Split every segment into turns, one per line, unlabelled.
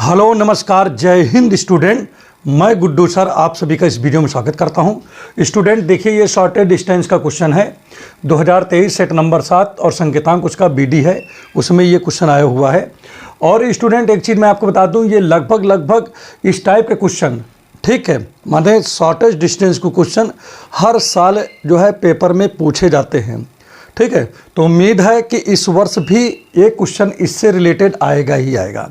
Hello नमस्कार जय Hind student. मैं गुड्डू सर आप सभी का इस वीडियो में स्वागत करता हूं। स्टूडेंट देखिए ये शॉर्टेड डिस्टेंस का क्वेश्चन है 2023 सेट नंबर 7 और संकेतांक उसका बीडी है, उसमें ये क्वेश्चन आया हुआ है। और स्टूडेंट एक चीज़ मैं आपको बता दूं, ये लगभग इस टाइप के क्वेश्चन, ठीक है, माने शॉर्टेज डिस्टेंस को क्वेश्चन हर साल जो है पेपर में पूछे जाते हैं, ठीक है। तो उम्मीद है कि इस वर्ष भी एक क्वेश्चन इससे रिलेटेड आएगा ही आएगा।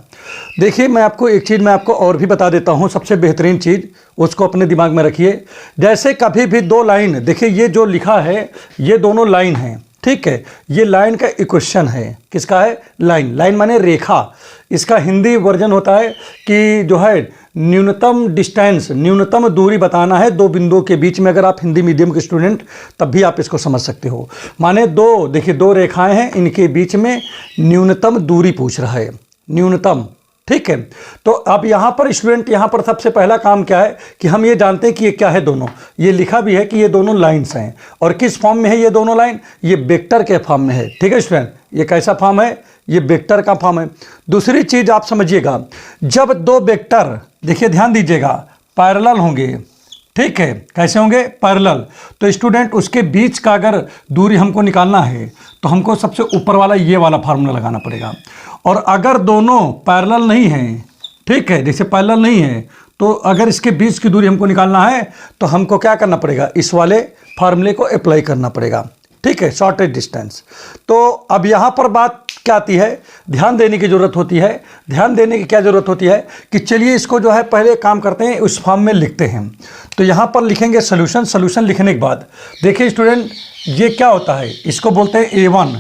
देखिए मैं आपको एक चीज़ मैं आपको और भी बता देता हूँ, सबसे बेहतरीन चीज़ उसको अपने दिमाग में रखिए। जैसे कभी भी दो लाइन, देखिए ये जो लिखा है ये दोनों लाइन हैं, ठीक है। ये लाइन का इक्वेशन है, किसका है? लाइन। लाइन माने रेखा। इसका हिंदी वर्जन होता है कि जो है न्यूनतम डिस्टेंस, न्यूनतम दूरी बताना है दो बिंदुओं के बीच में। अगर आप हिंदी मीडियम के स्टूडेंट तब भी आप इसको समझ सकते हो। माने दो, देखिए दो रेखाएं हैं, इनके बीच में न्यूनतम दूरी पूछ रहा है, न्यूनतम, ठीक है। तो अब यहाँ पर स्टूडेंट, यहाँ पर सबसे पहला काम क्या है कि हम ये जानते हैं कि ये क्या है, दोनों ये लिखा भी है कि ये दोनों लाइन्स हैं। और किस फॉर्म में है ये दोनों लाइन? ये वेक्टर के फॉर्म में है, ठीक है स्टूडेंट। ये कैसा फॉर्म है? ये वेक्टर का फॉर्म है। दूसरी चीज़ आप समझिएगा, जब दो वेक्टर, देखिए ध्यान दीजिएगा, पैरेलल होंगे, ठीक है। कैसे होंगे? पैरेलल। तो स्टूडेंट उसके बीच का अगर दूरी हमको निकालना है तो हमको सबसे ऊपर वाला ये वाला फार्मूला लगाना पड़ेगा। और अगर दोनों पैरेलल नहीं हैं, ठीक है, जैसे पैरेलल नहीं है, तो अगर इसके बीच की दूरी हमको निकालना है तो हमको क्या करना पड़ेगा? इस वाले फार्मूले को अप्लाई करना पड़ेगा, ठीक है, शॉर्टेज डिस्टेंस। तो अब यहाँ पर बात क्या आती है, ध्यान देने की ज़रूरत होती है। ध्यान देने की क्या ज़रूरत होती है कि चलिए इसको जो है पहले काम करते हैं, उस फॉर्म में लिखते हैं। तो यहाँ पर लिखेंगे सोल्यूशन। सोल्यूशन लिखने के बाद देखिए स्टूडेंट, ये क्या होता है, इसको बोलते हैं A1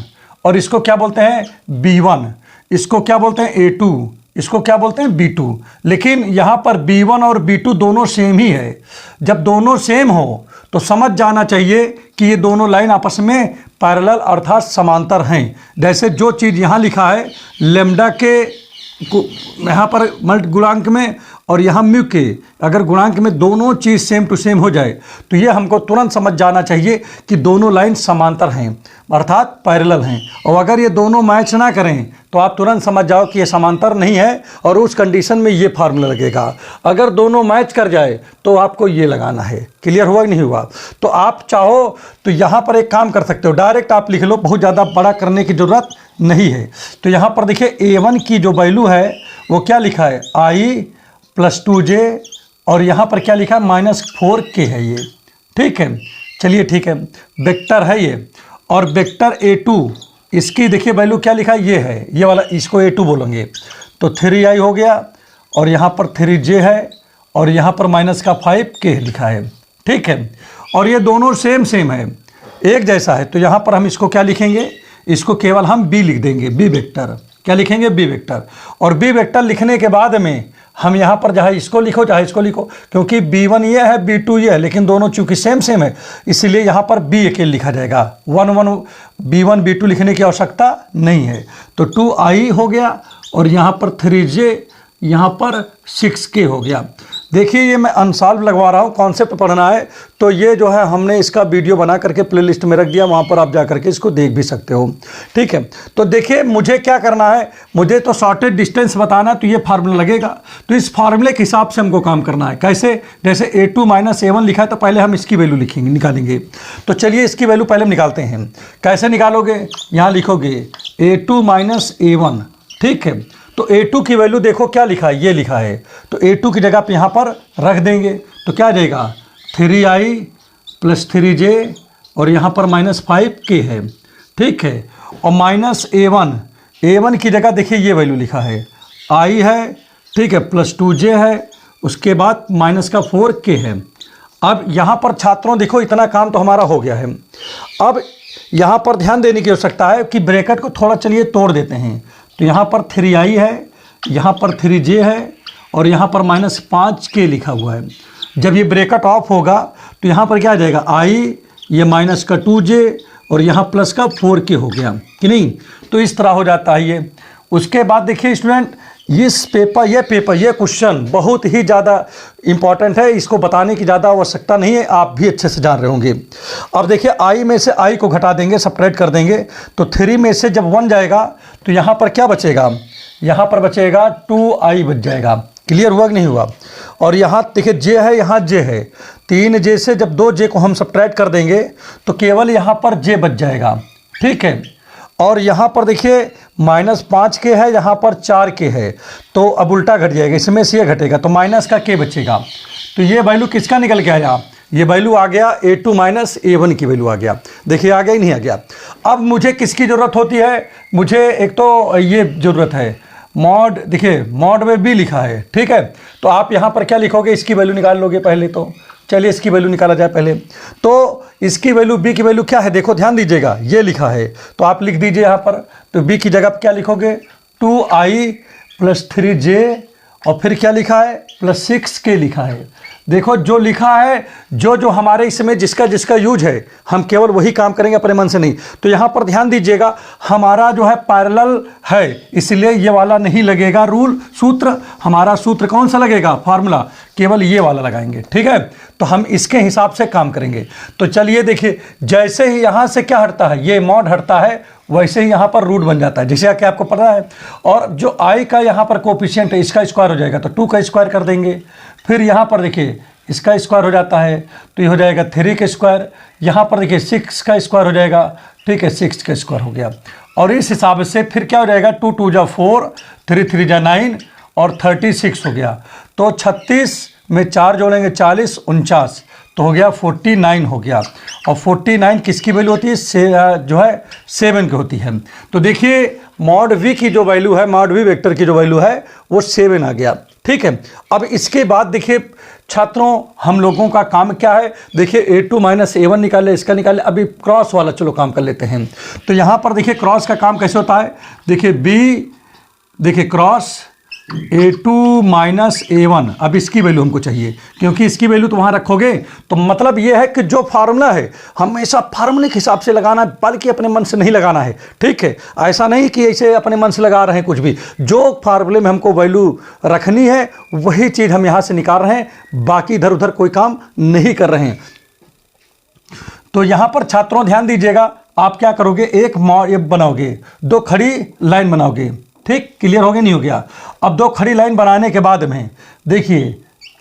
और इसको क्या बोलते हैं B1, इसको क्या बोलते हैं A2, इसको क्या बोलते हैं B2। लेकिन यहाँ पर B1 और B2 दोनों सेम ही है। जब दोनों सेम हो तो समझ जाना चाहिए कि ये दोनों लाइन आपस में पैरेलल अर्थात समांतर हैं। जैसे जो चीज़ यहाँ लिखा है लेम्डा के यहाँ पर मल्ट गुणांक में और यहाँ म्यू के अगर गुणांक में दोनों चीज़ सेम टू सेम हो जाए तो ये हमको तुरंत समझ जाना चाहिए कि दोनों लाइन समांतर हैं अर्थात पैरेलल हैं। और अगर ये दोनों मैच ना करें तो आप तुरंत समझ जाओ कि ये समांतर नहीं है, और उस कंडीशन में ये फार्मूला लगेगा। अगर दोनों मैच कर जाए तो आपको ये लगाना है। क्लियर हुआ कि नहीं हुआ? तो आप चाहो तो यहाँ पर एक काम कर सकते हो, डायरेक्ट आप लिख लो, बहुत ज़्यादा बड़ा करने की ज़रूरत नहीं है। तो यहाँ पर देखिए A1 की जो वैल्यू है वो क्या लिखा है, I+2j, और यहाँ पर क्या लिखा है -4k है ये, ठीक है। चलिए ठीक है, वेक्टर है ये। और वेक्टर A2, इसकी देखिए वैल्यू क्या लिखा है, ये है, ये वाला, इसको A2 बोलेंगे। तो 3i हो गया और यहाँ पर 3j है और यहाँ पर -5k लिखा है, ठीक है। और ये दोनों सेम है, एक जैसा है। तो यहाँ पर हम इसको क्या लिखेंगे, इसको केवल हम B लिख देंगे, B वेक्टर। क्या लिखेंगे? B vector. और B वेक्टर लिखने के बाद में हम यहाँ पर चाहे इसको लिखो चाहे इसको लिखो, क्योंकि B1 ये है B2 ये है, लेकिन दोनों चूंकि सेम है इसलिए यहाँ पर B अकेले लिखा जाएगा। B1 B2 लिखने की आवश्यकता नहीं है। तो 2i हो गया और यहाँ पर 3j, यहाँ पर 6k हो गया। देखिए ये मैं अनसॉल्व लगवा रहा हूँ, कॉन्सेप्ट पढ़ना है। तो ये जो है हमने इसका वीडियो बना करके प्लेलिस्ट में रख दिया, वहाँ पर आप जा करके इसको देख भी सकते हो, ठीक है। तो देखिए मुझे क्या करना है, मुझे तो शॉर्टेज डिस्टेंस बताना है, तो ये फार्मूला लगेगा। तो इस फार्मूले के हिसाब से हमको काम करना है। कैसे? जैसे A2 -A1 लिखा है तो पहले हम इसकी वैल्यू लिखेंगे, निकालेंगे। तो चलिए इसकी वैल्यू पहले हम निकालते हैं। कैसे निकालोगे? यहाँ लिखोगे A2 -A1, ठीक है। तो A2 की वैल्यू देखो क्या लिखा है, ये लिखा है। तो A2 की जगह पे यहाँ पर रख देंगे तो क्या आ जाएगा, 3i + 3j और यहाँ पर -5k है, ठीक है। और A1 की जगह देखिए ये वैल्यू लिखा है, i है, ठीक है, +2j है, उसके बाद -4k है। अब यहाँ पर छात्रों देखो इतना काम तो हमारा हो गया है। अब यहाँ पर ध्यान देने की आवश्यकता है कि ब्रैकेट को थोड़ा चलिए तोड़ देते हैं। तो यहाँ पर 3i है, यहाँ पर 3j है और यहाँ पर -5k लिखा हुआ है। जब ये ब्रैकेट ऑफ होगा तो यहाँ पर क्या आ जाएगा, i, ये -2j और यहाँ +4k हो गया कि नहीं। तो इस तरह हो जाता है ये। उसके बाद देखिए स्टूडेंट, ये क्वेश्चन बहुत ही ज़्यादा इम्पॉर्टेंट है, इसको बताने की ज़्यादा आवश्यकता नहीं है, आप भी अच्छे से जान रहे होंगे। अब देखिए i में से i को घटा देंगे, सब्ट्रैक्ट कर देंगे, तो 3 में से जब 1 जाएगा तो यहाँ पर क्या बचेगा, यहाँ पर बचेगा 2i बच जाएगा। क्लियर हुआ कि नहीं हुआ? और यहाँ देखिए j है, यहाँ j है, 3j से जब 2j को हम सब्ट्रैक्ट कर देंगे तो केवल यहाँ पर j बच जाएगा। ठीक है, और यहाँ पर देखिए -5k है, यहाँ पर 4k है, तो अब उल्टा घट जाएगा, इसमें से ये घटेगा तो माइनस का k बचेगा। तो ये वैल्यू किसका निकल के आया? ये वैल्यू आ गया a2 माइनस a1 की वैल्यू आ गया। देखिए आ गया ही नहीं आ गया। अब मुझे किसकी ज़रूरत होती है? मुझे एक तो ये ज़रूरत है मॉड, देखिए मॉड में b लिखा है। ठीक है, तो आप यहाँ पर क्या लिखोगे? इसकी वैल्यू निकाल लोगे पहले। तो चलिए इसकी वैल्यू निकाला जाए पहले। तो इसकी वैल्यू b की वैल्यू क्या है? देखो ध्यान दीजिएगा, ये लिखा है तो आप लिख दीजिए यहाँ पर। तो b की जगह क्या लिखोगे? 2i + 3j और फिर क्या लिखा है? +6k लिखा है। देखो जो लिखा है, जो हमारे इसमें जिसका जिसका यूज है, हम केवल वही काम करेंगे, अपने मन से नहीं। तो यहाँ पर ध्यान दीजिएगा, हमारा जो है पैरेलल है, इसलिए ये वाला नहीं लगेगा रूल सूत्र। हमारा सूत्र कौन सा लगेगा? फार्मूला, केवल ये वाला लगाएंगे। ठीक है, तो हम इसके हिसाब से काम करेंगे। तो चलिए देखिए, जैसे ही यहाँ से क्या हटता है, ये मॉड हटता है, वैसे ही यहाँ पर रूट बन जाता है, जैसे कि आपको पता है। और जो i का यहाँ पर कोफिशिएंट है, इसका स्क्वायर हो जाएगा तो 2 का स्क्वायर कर देंगे। फिर यहाँ पर देखिए इसका स्क्वायर हो जाता है तो ये हो जाएगा 3 का स्क्वायर। यहाँ पर देखिए 6 का स्क्वायर हो जाएगा। ठीक है, 6 का स्क्वायर हो गया। और इस हिसाब से फिर क्या हो जाएगा? 2 2 जा 4, 3 3 जा 9 और 36 हो गया। तो 36 में 4 जोड़ेंगे 40, 49, तो हो गया 49 हो गया। और 49 किसकी वैल्यू होती है? जो है 7 की होती है। तो देखिए मॉड v की जो वैल्यू है, मॉड v वेक्टर की जो वैल्यू है वो 7 आ गया। ठीक है, अब इसके बाद देखिए छात्रों, हम लोगों का काम क्या है? देखिए a2 माइनस a1 निकाले, इसका निकाले। अभी क्रॉस वाला चलो काम कर लेते हैं। तो यहाँ पर देखिए क्रॉस का काम कैसे होता है? देखिए देखिए क्रॉस a2 माइनस a1। अब इसकी वैल्यू हमको चाहिए, क्योंकि इसकी वैल्यू तो वहाँ रखोगे। तो मतलब ये है कि जो फार्मूला है हमेशा फार्मूले के हिसाब से लगाना है, बल्कि अपने मन से नहीं लगाना है। ठीक है, ऐसा नहीं कि ऐसे अपने मन से लगा रहे हैं कुछ भी। जो फार्मूले में हमको वैल्यू रखनी है वही चीज़ हम यहाँ से निकाल रहे हैं, बाकी इधर उधर कोई काम नहीं कर रहे हैं। तो यहाँ पर छात्रों ध्यान दीजिएगा, आप क्या करोगे? एक बनाओगे, 2 खड़ी लाइन बनाओगे। ठीक, क्लियर हो गया नहीं हो गया? अब 2 खड़ी लाइन बनाने के बाद में देखिए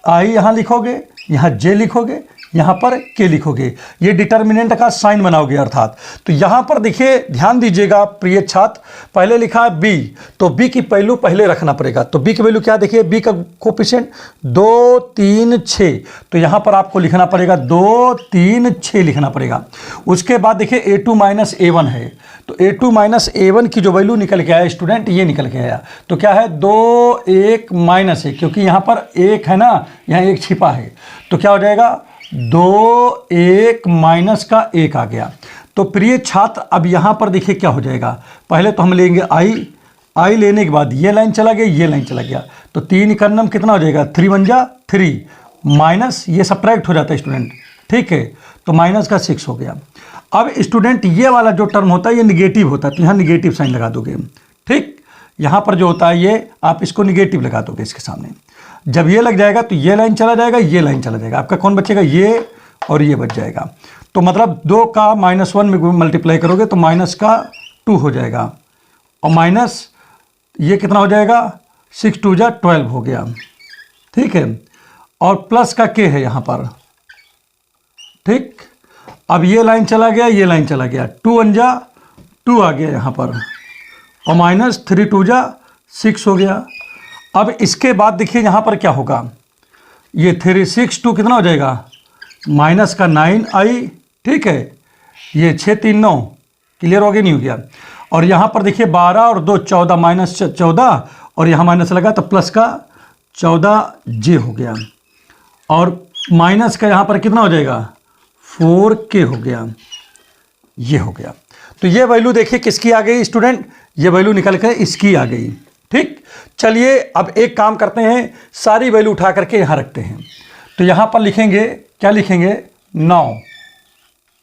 i यहाँ लिखोगे, यहाँ j लिखोगे, यहाँ पर k लिखोगे, ये डिटर्मिनेंट का साइन बनाओगे अर्थात। तो यहाँ पर देखिए ध्यान दीजिएगा प्रिय छात्र, पहले लिखा है b, तो b की वैल्यू पहले रखना पड़ेगा। तो b की वैल्यू क्या? देखिए b का कोफिशिएंट 2 3 6, तो यहाँ पर आपको लिखना पड़ेगा 2 3 6 लिखना पड़ेगा। उसके बाद देखिए a2 माइनस a1 है, तो a2 माइनस a1 की जो वैल्यू निकल के आया स्टूडेंट, ये निकल के आया। तो क्या है? 2 1 माइनस 1, क्योंकि यहाँ पर 1 है ना, यहाँ 1 छिपा है, तो क्या हो जाएगा? 2 1 माइनस का 1 आ गया। तो प्रिय छात्र अब यहाँ पर देखिए क्या हो जाएगा? पहले तो हम लेंगे i लेने के बाद ये लाइन चला गया, ये लाइन चला गया, तो 3 का नम कितना हो जाएगा? 3 1 जा 3 माइनस ये सब्ट्रैक्ट हो जाता है स्टूडेंट। ठीक है, तो माइनस का 6 हो गया। अब स्टूडेंट ये वाला जो टर्म होता है ये निगेटिव होता है, तो यहाँ निगेटिव साइन लगा दोगे। ठीक, यहाँ पर जो होता है ये आप इसको निगेटिव लगा दोगे इसके सामने। जब ये लग जाएगा तो ये लाइन चला जाएगा, ये लाइन चला जाएगा, आपका कौन बचेगा? ये और ये बच जाएगा। तो मतलब 2 का -1 में मल्टीप्लाई करोगे तो माइनस का 2 हो जाएगा, और माइनस ये कितना हो जाएगा? 6 2 जा 12 हो गया। ठीक है, और प्लस का k है यहाँ पर। ठीक, अब ये लाइन चला गया, ये लाइन चला गया, 2 1 जा 2 आ गया यहाँ पर, और माइनस 3 2 जा 6 हो गया। अब इसके बाद देखिए यहाँ पर क्या होगा? ये 3 6 2 कितना हो जाएगा? माइनस का 9i। ठीक है, ये 6 3 9, क्लियर हो गया नहीं हो गया? और यहाँ पर देखिए 12 और 2 14, माइनस 14, और यहाँ माइनस लगा तो प्लस का 14j हो गया, और माइनस का यहाँ पर कितना हो जाएगा? 4k हो गया। ये हो गया। तो ये वैल्यू देखिए किसकी आ गई स्टूडेंट? ये वैल्यू निकल कर इसकी आ गई। ठीक, चलिए अब एक काम करते हैं, सारी वैल्यू उठा करके यहाँ रखते हैं। तो यहाँ पर लिखेंगे, क्या लिखेंगे? 9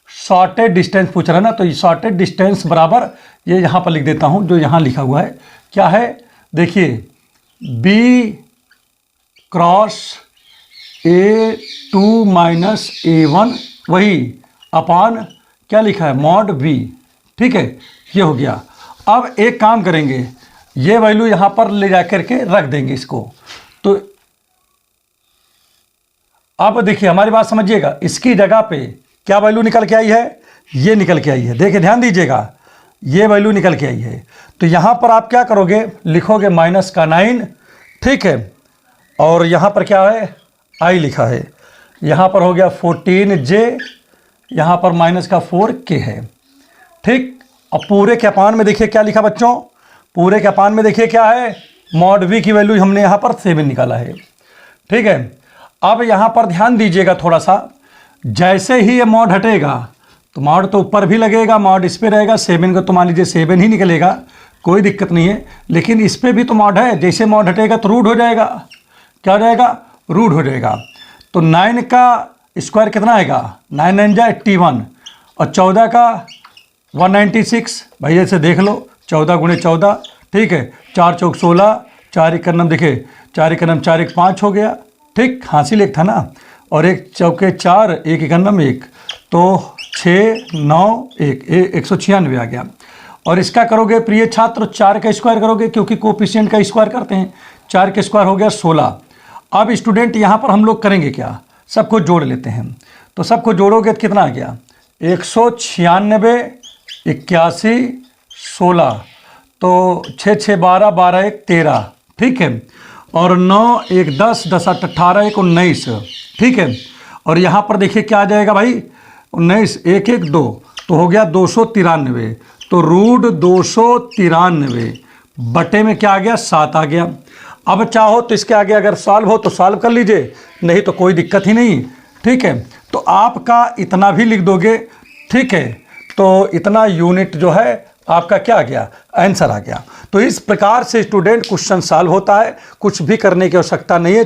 शॉर्टेड डिस्टेंस पूछ रहा है ना, तो ये शॉर्टेड डिस्टेंस बराबर ये यहाँ पर लिख देता हूँ जो यहाँ लिखा हुआ है। क्या है? देखिए b cross a2 minus a1, वही अपान क्या लिखा है? Mod v। ठीक है, ये हो गया। अब एक काम करेंगे, ये वैल्यू यहाँ पर ले जा करके रख देंगे इसको। तो अब देखिए हमारी बात समझिएगा, इसकी जगह पे क्या वैल्यू निकल के आई है, ये निकल के आई है। देखिए ध्यान दीजिएगा, ये वैल्यू निकल के आई है। तो यहाँ पर आप क्या करोगे, लिखोगे -9, ठीक है, और यहाँ पर क्या है, i लिखा है। यहाँ पर हो गया 14j, यहाँ पर -4k है, ठीक। अब पूरे के अपान में देखिए क्या लिखा बच्चों, पूरे के अपान में देखिए क्या है, मॉड v की वैल्यू हमने यहाँ पर 7 निकाला है, ठीक है। अब यहाँ पर ध्यान दीजिएगा थोड़ा सा, जैसे ही ये मॉड हटेगा तो मॉड तो ऊपर भी लगेगा, मॉड इस पे रहेगा, 7 का तो मान लीजिए 7 ही निकलेगा, कोई दिक्कत नहीं है। लेकिन इस पे भी तो मॉड है, जैसे मॉड हटेगा तो रूट हो जाएगा, क्या हो जाएगा, रूट हो जाएगा। तो 9 का स्क्वायर कितना आएगा, 9 9 जा 81, और 14 का 196, भैया से देख लो, 14 गुणे 14, ठीक है, 4 चौक 16, 4 1 9, देखिए 4 1 9, 4 1 5 हो गया, ठीक, हासिल एक था ना, और 1 चौके 4, 1 1 9 1, तो 6 9 1, 196 आ गया। और इसका करोगे प्रिय छात्र, 4 का स्क्वायर करोगे, क्योंकि कोफिशिएंट का स्क्वायर करते हैं, 4 का स्क्वायर हो गया 16। अब स्टूडेंट यहाँ पर हम लोग करेंगे क्या, सबको जोड़ लेते हैं। तो सबको जोड़ोगे तो कितना आ गया, 196, 81, 16, तो 6 6 12, 12 1 13, ठीक है, और 9 1 10, 10 8 18, 1 19, ठीक है। और यहाँ पर देखिए क्या आ जाएगा भाई, 19 1 1 2, तो हो गया 293, तो रूट 293 बटे में क्या आ गया, 7 आ गया। अब चाहो तो इसके आगे अगर सॉल्व हो तो सॉल्व कर लीजिए, नहीं तो कोई दिक्कत ही नहीं, ठीक है। तो आपका इतना भी लिख दोगे, ठीक है, तो इतना यूनिट जो है आपका क्या आ गया, आंसर आ गया। तो इस प्रकार से स्टूडेंट क्वेश्चन सॉल्व होता है, कुछ भी करने की आवश्यकता नहीं है।